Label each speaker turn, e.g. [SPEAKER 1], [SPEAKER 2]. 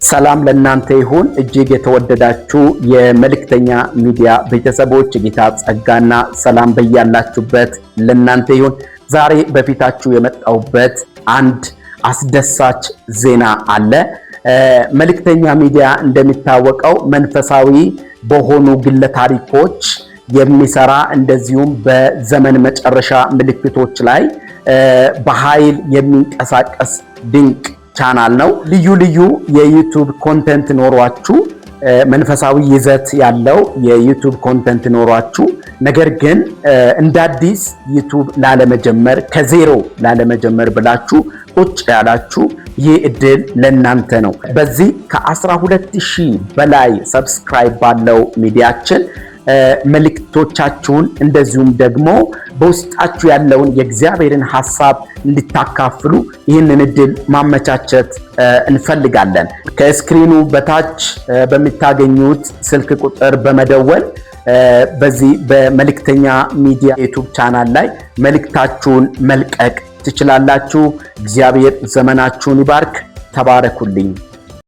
[SPEAKER 1] ሰላም ለእናንተ ይሁን እጅግ የተወደዳችሁ የመልእክተኛ ሚዲያ ቤተሰቦች ጌታ ጸጋና ሰላም በያላችሁበት ለእናንተ ይሁን። ዛሬ በፊታችሁ የመጣሁበት አንድ አስደሳች ዜና አለ። መልእክተኛ ሚዲያ እንደሚታወቀው መንፈሳዊ በሆኑ ግለ ታሪኮች የሚሰራ እንደዚሁም በዘመን መጨረሻ ምልክቶች ላይ በኃይል የሚንቀሳቀስ ድንቅ ቻናል ነው። ልዩ ልዩ የዩቲዩብ ኮንተንት ኖሯችሁ መንፈሳዊ ይዘት ያለው የዩቲዩብ ኮንተንት ኖሯችሁ ነገር ግን እንደ አዲስ ዩቲዩብ ላለመጀመር ከዜሮ ላለመጀመር ብላችሁ ቁጭ ያላችሁ ይህ እድል ለእናንተ ነው። በዚህ ከ12000 በላይ ሰብስክራይብ ባለው ሚዲያችን መልእክቶቻችሁን እንደዚሁም ደግሞ በውስጣችሁ ያለውን የእግዚአብሔርን ሐሳብ እንድታካፍሉ ይህንን እድል ማመቻቸት እንፈልጋለን። ከስክሪኑ በታች በሚታገኙት ስልክ ቁጥር በመደወል በዚህ በመልእክተኛ ሚዲያ ዩቲዩብ ቻናል ላይ መልእክታችሁን መልቀቅ ትችላላችሁ። እግዚአብሔር ዘመናችሁን ይባርክ። ተባረኩልኝ።